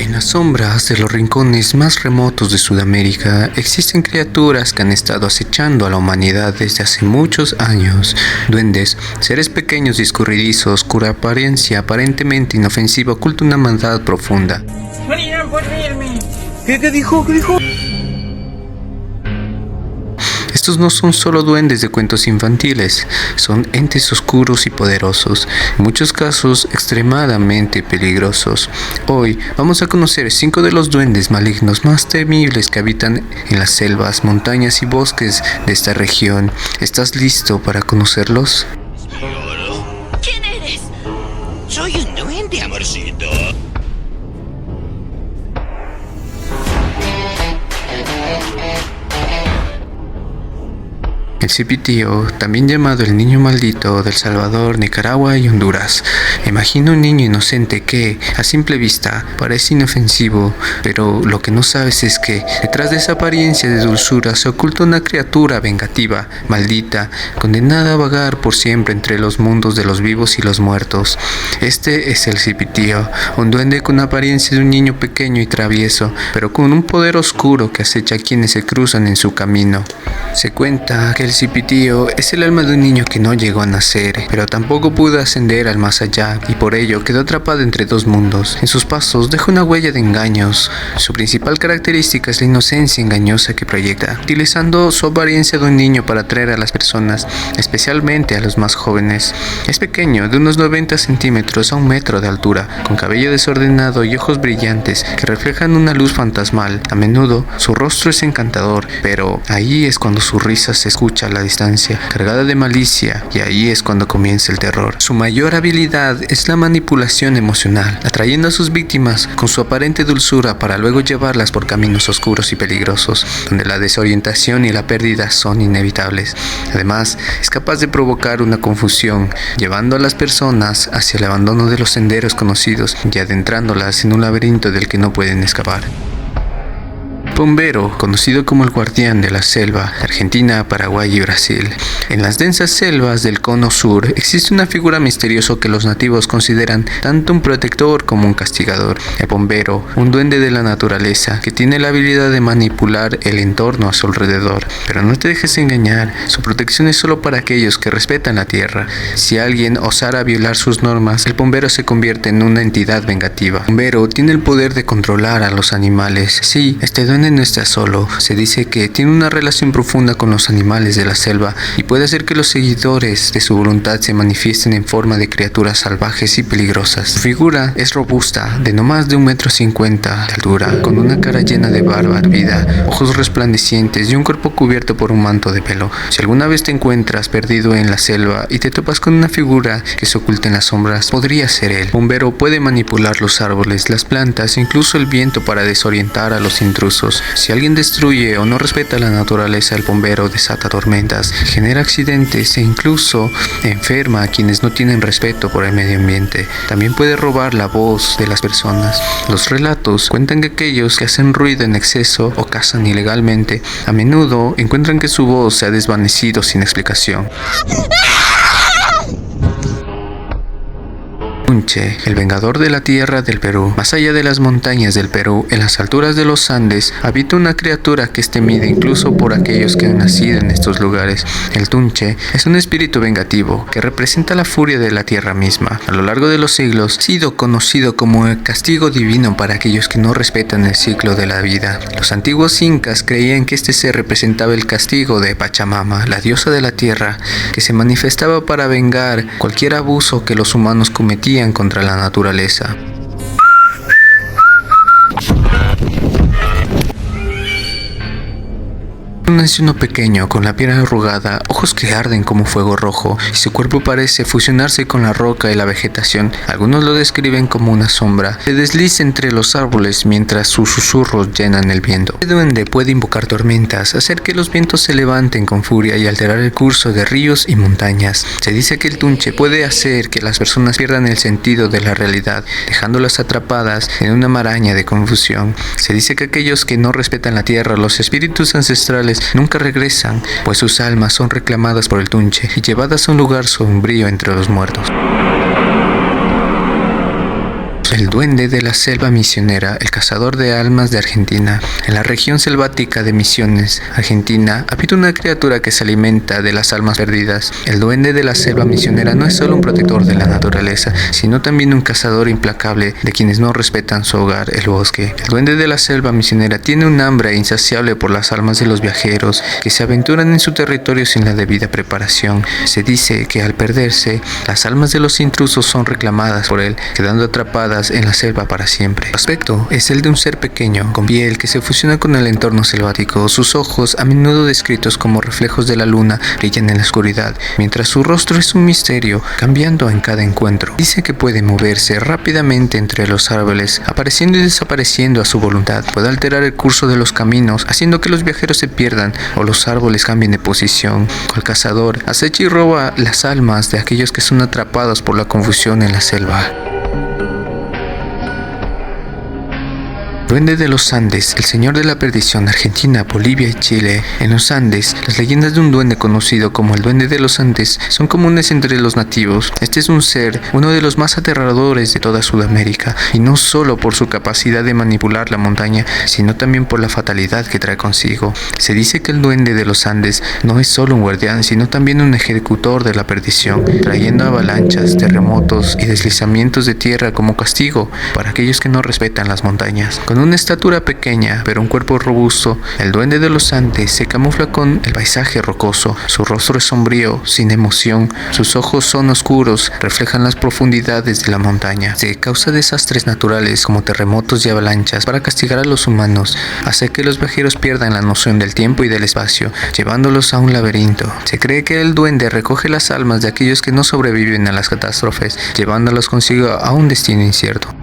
En las sombras de los rincones más remotos de Sudamérica existen criaturas que han estado acechando a la humanidad desde hace muchos años. Duendes, seres pequeños y escurridizos cuya apariencia aparentemente inofensiva oculta una maldad profunda. Morirán por verme. ¿Qué dijo? Estos no son solo duendes de cuentos infantiles, son entes oscuros y poderosos, en muchos casos extremadamente peligrosos. Hoy vamos a conocer 5 de los duendes malignos más temibles que habitan en las selvas, montañas y bosques de esta región. ¿Estás listo para conocerlos? ¿Quién eres? Soy un duende, amorcito. El Cipitío, también llamado el niño maldito del Salvador, Nicaragua y Honduras. Imagina un niño inocente que, a simple vista, parece inofensivo, pero lo que no sabes es que, detrás de esa apariencia de dulzura, se oculta una criatura vengativa, maldita, condenada a vagar por siempre entre los mundos de los vivos y los muertos. Este es el Cipitío, un duende con apariencia de un niño pequeño y travieso, pero con un poder oscuro que acecha a quienes se cruzan en su camino. Se cuenta que el Cipitío es el alma de un niño que no llegó a nacer, pero tampoco pudo ascender al más allá, y por ello quedó atrapado entre dos mundos. En sus pasos deja una huella de engaños. Su principal característica es la inocencia engañosa que proyecta, utilizando su apariencia de un niño para atraer a las personas, especialmente a los más jóvenes. Es pequeño, de unos 90 centímetros a 1 metro de altura, con cabello desordenado y ojos brillantes que reflejan una luz fantasmal. A menudo su rostro es encantador, pero ahí es cuando su risa se escucha a la distancia, cargada de malicia, y ahí es cuando comienza el terror. Su mayor habilidad es la manipulación emocional, atrayendo a sus víctimas con su aparente dulzura para luego llevarlas por caminos oscuros y peligrosos, donde la desorientación y la pérdida son inevitables. Además, es capaz de provocar una confusión, llevando a las personas hacia el abandono de los senderos conocidos y adentrándolas en un laberinto del que no pueden escapar. Pombero, conocido como el guardián de la selva, Argentina, Paraguay y Brasil. En las densas selvas del cono sur existe una figura misteriosa que los nativos consideran tanto un protector como un castigador. El pombero, un duende de la naturaleza que tiene la habilidad de manipular el entorno a su alrededor. Pero no te dejes engañar, su protección es solo para aquellos que respetan la tierra. Si alguien osara violar sus normas, el pombero se convierte en una entidad vengativa. El pombero tiene el poder de controlar a los animales. Sí, este duende no está solo. Se dice que tiene una relación profunda con los animales de la selva y puede hacer que los seguidores de su voluntad se manifiesten en forma de criaturas salvajes y peligrosas. Su figura es robusta, de no más de 1,50 m de altura, con una cara llena de barba hervida, ojos resplandecientes y un cuerpo cubierto por un manto de pelo. Si alguna vez te encuentras perdido en la selva y te topas con una figura que se oculta en las sombras, podría ser él. Pombero puede manipular los árboles, las plantas e incluso el viento para desorientar a los intrusos. Si alguien destruye o no respeta la naturaleza, el pombero desata tormentas, genera accidentes e incluso enferma a quienes no tienen respeto por el medio ambiente. También puede robar la voz de las personas. Los relatos cuentan que aquellos que hacen ruido en exceso o cazan ilegalmente, a menudo encuentran que su voz se ha desvanecido sin explicación. Tunche, el vengador de la tierra del Perú. Más allá de las montañas del Perú, en las alturas de los Andes, habita una criatura que es temida incluso por aquellos que han nacido en estos lugares. El Tunche es un espíritu vengativo que representa la furia de la tierra misma. A lo largo de los siglos, ha sido conocido como el castigo divino para aquellos que no respetan el ciclo de la vida. Los antiguos incas creían que este ser representaba el castigo de Pachamama, la diosa de la tierra, que se manifestaba para vengar cualquier abuso que los humanos cometían contra la naturaleza. Un anciano pequeño con la piel arrugada, ojos que arden como fuego rojo y su cuerpo parece fusionarse con la roca y la vegetación. Algunos lo describen como una sombra. Se desliza entre los árboles mientras sus susurros llenan el viento. Este duende puede invocar tormentas, hacer que los vientos se levanten con furia y alterar el curso de ríos y montañas. Se dice que el Tunche puede hacer que las personas pierdan el sentido de la realidad, dejándolas atrapadas en una maraña de confusión. Se dice que aquellos que no respetan la tierra, los espíritus ancestrales, nunca regresan, pues sus almas son reclamadas por el Tunche y llevadas a un lugar sombrío entre los muertos. El duende de la selva misionera, el cazador de almas de Argentina. En la región selvática de Misiones, Argentina, habita una criatura que se alimenta de las almas perdidas. El duende de la selva misionera no es solo un protector de la naturaleza, sino también un cazador implacable de quienes no respetan su hogar, el bosque. El duende de la selva misionera tiene un hambre insaciable por las almas de los viajeros que se aventuran en su territorio sin la debida preparación. Se dice que al perderse, las almas de los intrusos son reclamadas por él, quedando atrapadas en la selva para siempre. Su aspecto es el de un ser pequeño, con piel que se fusiona con el entorno selvático. Sus ojos, a menudo descritos como reflejos de la luna, brillan en la oscuridad, mientras su rostro es un misterio, cambiando en cada encuentro. Dice que puede moverse rápidamente entre los árboles, apareciendo y desapareciendo a su voluntad. Puede alterar el curso de los caminos, haciendo que los viajeros se pierdan o los árboles cambien de posición. El cazador acecha y roba las almas de aquellos que son atrapados por la confusión en la selva. Duende de los Andes, el señor de la perdición, Argentina, Bolivia y Chile. En los Andes, las leyendas de un duende conocido como el duende de los Andes son comunes entre los nativos. Este es un ser, uno de los más aterradores de toda Sudamérica, y no solo por su capacidad de manipular la montaña, sino también por la fatalidad que trae consigo. Se dice que el duende de los Andes no es solo un guardián, sino también un ejecutor de la perdición, trayendo avalanchas, terremotos y deslizamientos de tierra como castigo para aquellos que no respetan las montañas. Con una estatura pequeña, pero un cuerpo robusto, el duende de los Andes se camufla con el paisaje rocoso. Su rostro es sombrío, sin emoción. Sus ojos son oscuros, reflejan las profundidades de la montaña. Se causa desastres naturales como terremotos y avalanchas para castigar a los humanos. Hace que los viajeros pierdan la noción del tiempo y del espacio, llevándolos a un laberinto. Se cree que el duende recoge las almas de aquellos que no sobreviven a las catástrofes, llevándolos consigo a un destino incierto.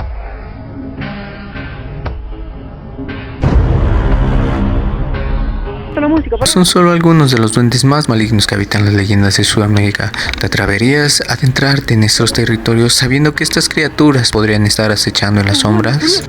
Son solo algunos de los duendes más malignos que habitan las leyendas de Sudamérica. ¿Te atreverías a adentrarte en estos territorios sabiendo que estas criaturas podrían estar acechando en las sombras?